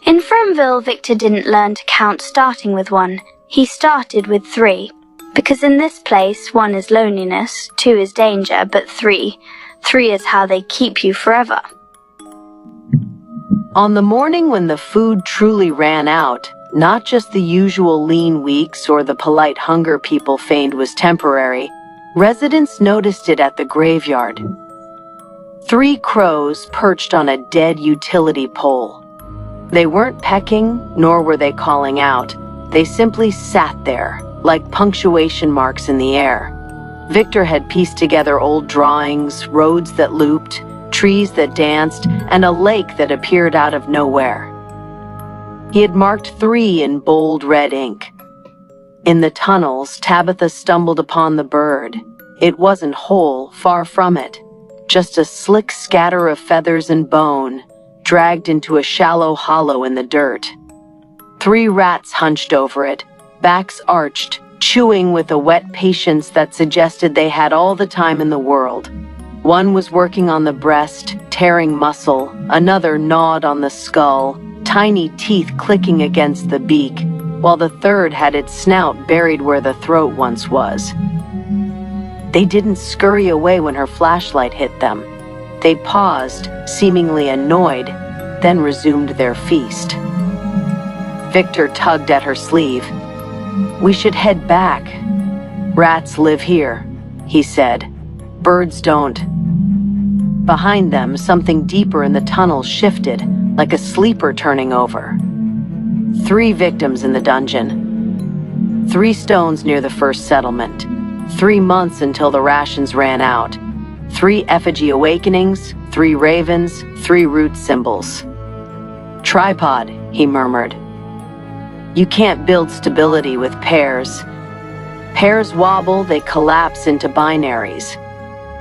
In Fromville, Victor didn't learn to count starting with 1. He started with 3. Because in this place, 1 is loneliness, 2 is danger, but 3 is how they keep you forever. On the morning when the food truly ran out, not just the usual lean weeks or the polite hunger people feigned was temporary, residents noticed it at the graveyard. 3 crows perched on a dead utility pole. They weren't pecking, nor were they calling out. They simply sat there, like punctuation marks in the air. Victor had pieced together old drawings, roads that looped, trees that danced, and a lake that appeared out of nowhere. He had marked 3 in bold red ink. In the tunnels, Tabitha stumbled upon the bird. It wasn't whole, far from it. Just a slick scatter of feathers and bone, dragged into a shallow hollow in the dirt. 3 rats hunched over it, backs arched, chewing with a wet patience that suggested they had all the time in the world. 1 was working on the breast, tearing muscle, another gnawed on the skull, tiny teeth clicking against the beak, while the 3rd had its snout buried where the throat once was. They didn't scurry away when her flashlight hit them. They paused, seemingly annoyed, then resumed their feast. Victor tugged at her sleeve. "We should head back. Rats live here," he said. "Birds don't." Behind them, something deeper in the tunnel shifted, like a sleeper turning over. 3 victims in the dungeon. 3 stones near the first settlement. 3 months until the rations ran out. 3 effigy awakenings, 3 ravens, 3 root symbols. "Tripod," he murmured. "You can't build stability with pairs. Pairs wobble, they collapse into binaries.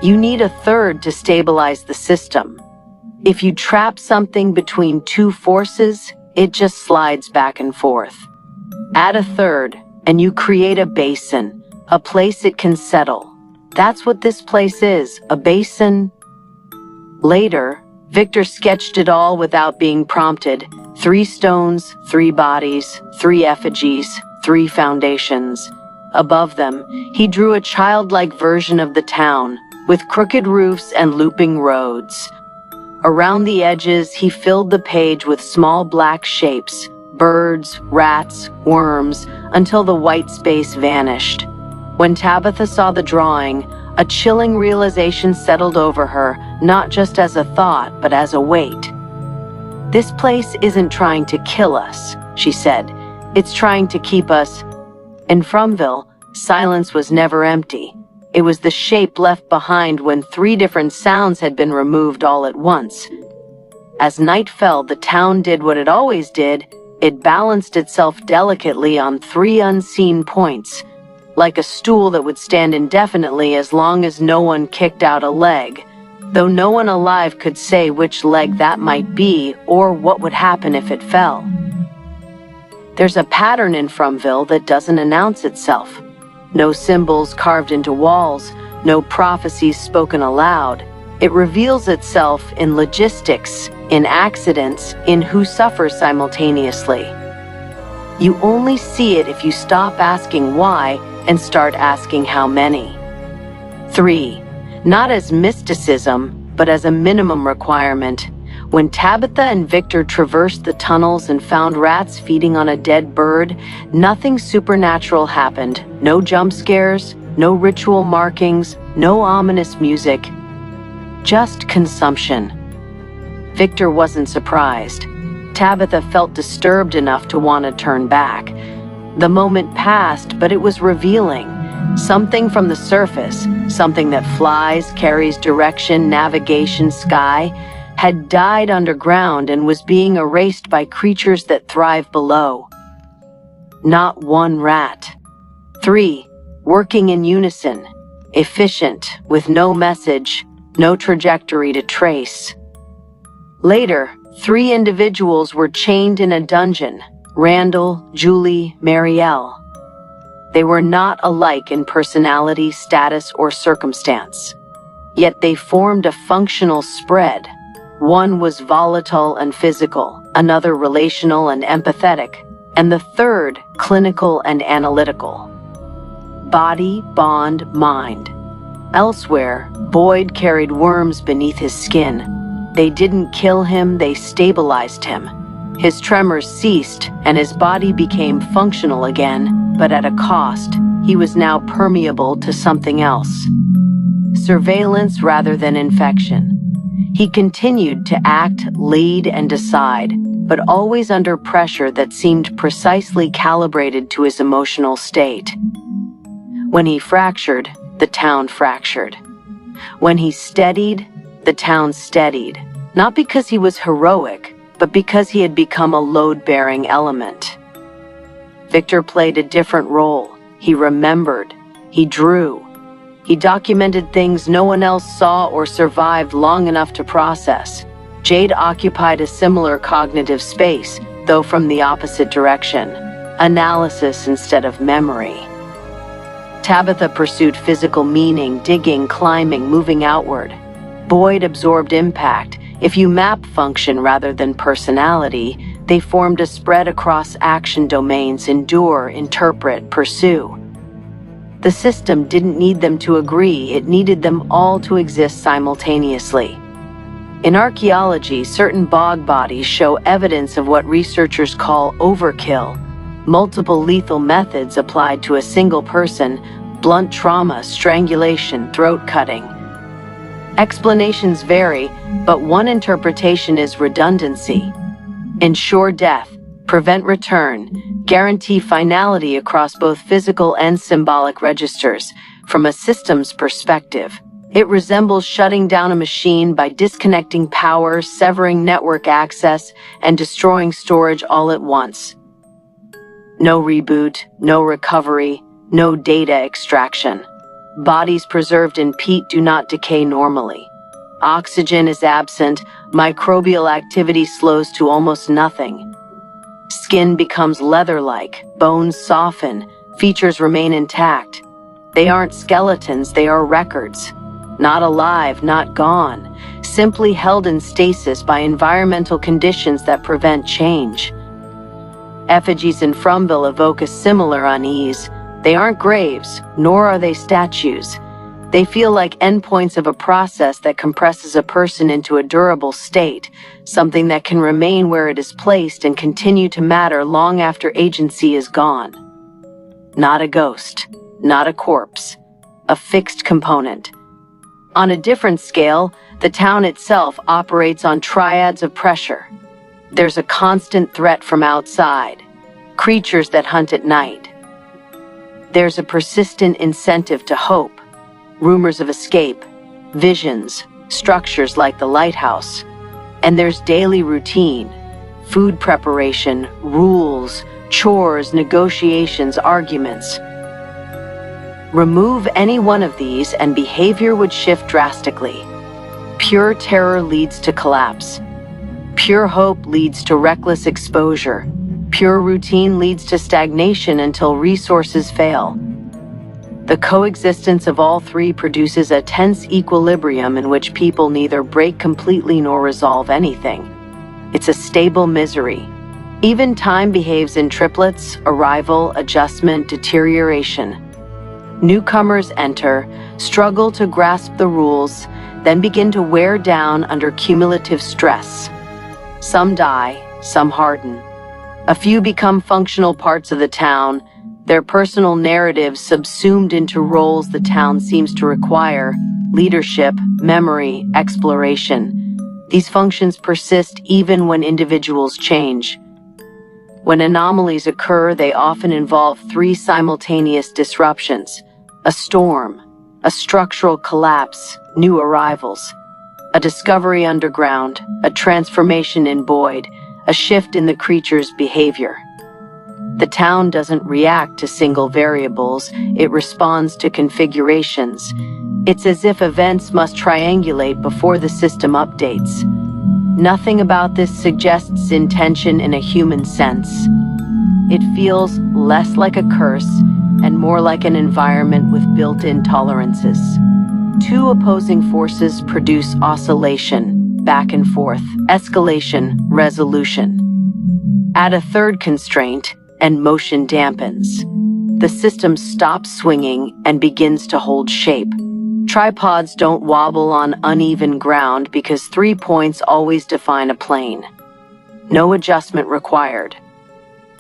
You need a 3rd to stabilize the system. If you trap something between 2 forces, it just slides back and forth. Add a 3rd, and you create a basin, a place it can settle. That's what this place is, a basin." Later, Victor sketched it all without being prompted. 3 stones, 3 bodies, 3 effigies, 3 foundations. Above them, he drew a childlike version of the town, with crooked roofs and looping roads. Around the edges, he filled the page with small black shapes, birds, rats, worms, until the white space vanished. When Tabitha saw the drawing, a chilling realization settled over her, not just as a thought, but as a weight. "This place isn't trying to kill us," she said. "It's trying to keep us." In Fromville, silence was never empty. It was the shape left behind when 3 different sounds had been removed all at once. As night fell, the town did what it always did. It balanced itself delicately on 3 unseen points, like a stool that would stand indefinitely as long as no one kicked out a leg, though no one alive could say which leg that might be or what would happen if it fell. There's a pattern in Fromville that doesn't announce itself. No symbols carved into walls, no prophecies spoken aloud. It reveals itself in logistics, in accidents, in who suffers simultaneously. You only see it if you stop asking why and start asking how many. 3. Not as mysticism, but as a minimum requirement. When Tabitha and Victor traversed the tunnels and found rats feeding on a dead bird, nothing supernatural happened. No jump scares, no ritual markings, no ominous music. Just consumption. Victor wasn't surprised. Tabitha felt disturbed enough to want to turn back. The moment passed, but it was revealing. Something from the surface, something that flies, carries direction, navigation, sky, had died underground and was being erased by creatures that thrive below. Not 1 rat. 3, working in unison, efficient, with no message, no trajectory to trace. Later, 3 individuals were chained in a dungeon: Randall, Julie, Marielle. They were not alike in personality, status, or circumstance. Yet they formed a functional spread. One was volatile and physical, another relational and empathetic, and the third clinical and analytical. Body, bond, mind. Elsewhere, Boyd carried worms beneath his skin. They didn't kill him, they stabilized him. His tremors ceased, and his body became functional again, but at a cost. He was now permeable to something else. Surveillance rather than infection. He continued to act, lead, and decide, but always under pressure that seemed precisely calibrated to his emotional state. When he fractured, the town fractured. When he steadied, the town steadied. Not because he was heroic, but because he had become a load-bearing element. Victor played a different role. He remembered. He drew. He documented things no one else saw or survived long enough to process. Jade occupied a similar cognitive space, though from the opposite direction. Analysis instead of memory. Tabitha pursued physical meaning, digging, climbing, moving outward. Boyd absorbed impact. If you map function rather than personality, they formed a spread across action domains: endure, interpret, pursue. The system didn't need them to agree, it needed them all to exist simultaneously. In archaeology, certain bog bodies show evidence of what researchers call overkill. Multiple lethal methods applied to a single person: blunt trauma, strangulation, throat cutting. Explanations vary, but one interpretation is redundancy. Ensure death, prevent return, guarantee finality across both physical and symbolic registers. From a systems perspective, it resembles shutting down a machine by disconnecting power, severing network access, and destroying storage all at once. No reboot, no recovery, no data extraction. Bodies preserved in peat do not decay normally. Oxygen is absent, microbial activity slows to almost nothing. Skin becomes leather-like, bones soften, features remain intact. They aren't skeletons, they are records. Not alive, not gone, simply held in stasis by environmental conditions that prevent change. Effigies in Frumville evoke a similar unease. They aren't graves, nor are they statues. They feel like endpoints of a process that compresses a person into a durable state, something that can remain where it is placed and continue to matter long after agency is gone. Not a ghost, not a corpse, a fixed component. On a different scale, the town itself operates on triads of pressure. There's a constant threat from outside, creatures that hunt at night. There's a persistent incentive to hope, rumors of escape, visions, structures like the lighthouse. And there's daily routine, food preparation, rules, chores, negotiations, arguments. Remove any one of these and behavior would shift drastically. Pure terror leads to collapse. Pure hope leads to reckless exposure. Pure routine leads to stagnation until resources fail. The coexistence of all three produces a tense equilibrium in which people neither break completely nor resolve anything. It's a stable misery. Even time behaves in triplets: arrival, adjustment, deterioration. Newcomers enter, struggle to grasp the rules, then begin to wear down under cumulative stress. Some die, some harden. A few become functional parts of the town, their personal narratives subsumed into roles the town seems to require: leadership, memory, exploration. These functions persist even when individuals change. When anomalies occur, they often involve three simultaneous disruptions: a storm, a structural collapse, new arrivals, a discovery underground, a transformation in Boyd, a shift in the creature's behavior. The town doesn't react to single variables, it responds to configurations. It's as if events must triangulate before the system updates. Nothing about this suggests intention in a human sense. It feels less like a curse and more like an environment with built-in tolerances. Two opposing forces produce oscillation, back and forth, escalation, resolution. Add a third constraint, and motion dampens. The system stops swinging and begins to hold shape. Tripods don't wobble on uneven ground because 3 points always define a plane. No adjustment required.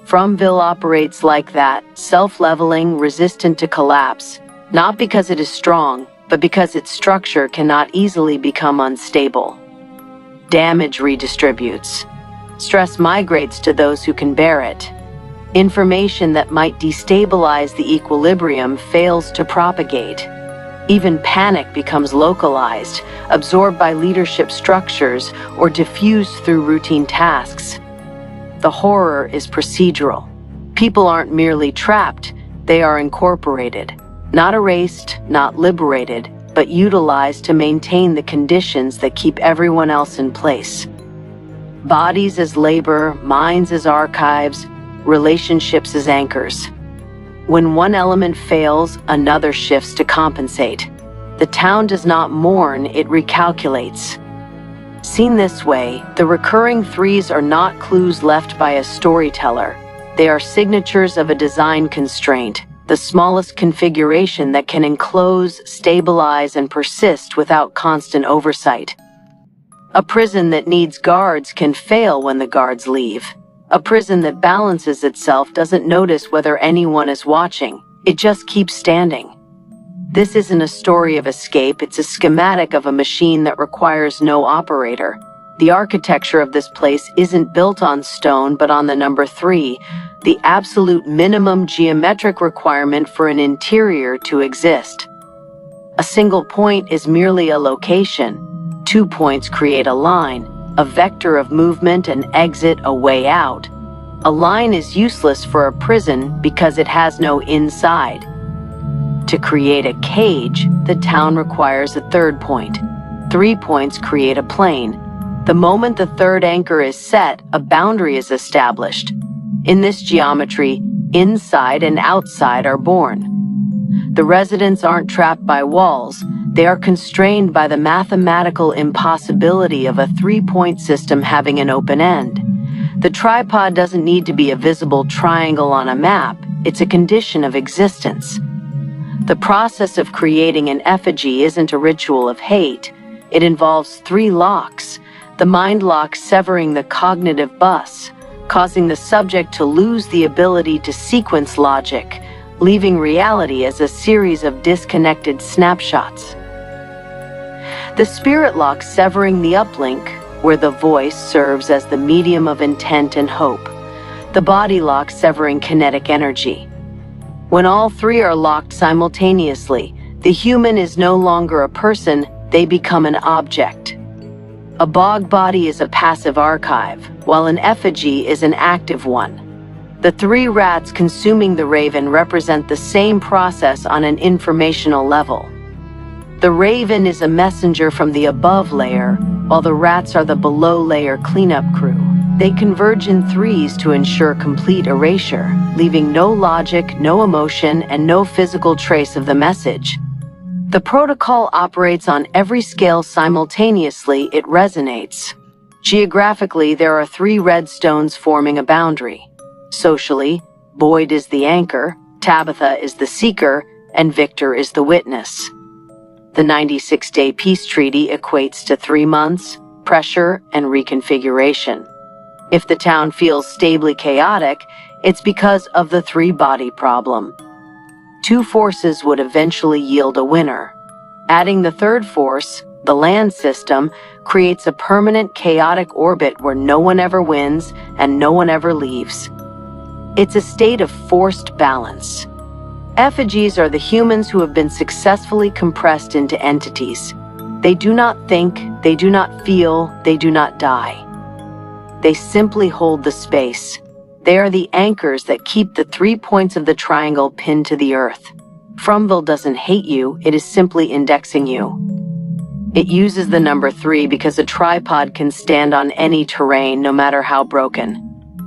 Fromville operates like that, self-leveling, resistant to collapse, not because it is strong, but because its structure cannot easily become unstable. Damage redistributes. Stress migrates to those who can bear it. Information that might destabilize the equilibrium fails to propagate. Even panic becomes localized, absorbed by leadership structures, or diffused through routine tasks. The horror is procedural. People aren't merely trapped, they are incorporated. Not erased, not liberated, but utilized to maintain the conditions that keep everyone else in place. Bodies as labor, minds as archives, relationships as anchors. When one element fails, another shifts to compensate. The town does not mourn, it recalculates. Seen this way, the recurring threes are not clues left by a storyteller. They are signatures of a design constraint, the smallest configuration that can enclose, stabilize, and persist without constant oversight. A prison that needs guards can fail when the guards leave. A prison that balances itself doesn't notice whether anyone is watching. It just keeps standing. This isn't a story of escape, it's a schematic of a machine that requires no operator. The architecture of this place isn't built on stone, but on the number 3, the absolute minimum geometric requirement for an interior to exist. A single point is merely a location. 2 points create a line, a vector of movement, an exit, a way out. A line is useless for a prison because it has no inside. To create a cage, the town requires a third point. 3 points create a plane. The moment the third anchor is set, a boundary is established. In this geometry, inside and outside are born. The residents aren't trapped by walls. They are constrained by the mathematical impossibility of a 3-point system having an open end. The tripod doesn't need to be a visible triangle on a map. It's a condition of existence. The process of creating an effigy isn't a ritual of hate. It involves 3 locks. The mind lock severing the cognitive bus, causing the subject to lose the ability to sequence logic, leaving reality as a series of disconnected snapshots. The spirit lock severing the uplink, where the voice serves as the medium of intent and hope. The body lock severing kinetic energy. When all 3 are locked simultaneously, the human is no longer a person, they become an object. A bog body is a passive archive, while an effigy is an active one. The 3 rats consuming the raven represent the same process on an informational level. The raven is a messenger from the above layer, while the rats are the below layer cleanup crew. They converge in 3s to ensure complete erasure, leaving no logic, no emotion, and no physical trace of the message. The protocol operates on every scale simultaneously, it resonates. Geographically, there are 3 red stones forming a boundary. Socially, Boyd is the anchor, Tabitha is the seeker, and Victor is the witness. The 96-day peace treaty equates to 3 months, pressure, and reconfiguration. If the town feels stably chaotic, it's because of the 3-body problem. 2 forces would eventually yield a winner. Adding the third force, the land system, creates a permanent chaotic orbit where no one ever wins and no one ever leaves. It's a state of forced balance. Effigies are the humans who have been successfully compressed into entities. They do not think, they do not feel, they do not die. They simply hold the space. They are the anchors that keep the 3 points of the triangle pinned to the earth. Fromville doesn't hate you, it is simply indexing you. It uses the number 3 because a tripod can stand on any terrain, no matter how broken.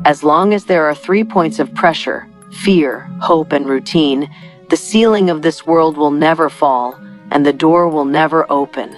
As long as there are 3 points of pressure, fear, hope, and routine, the ceiling of this world will never fall, and the door will never open.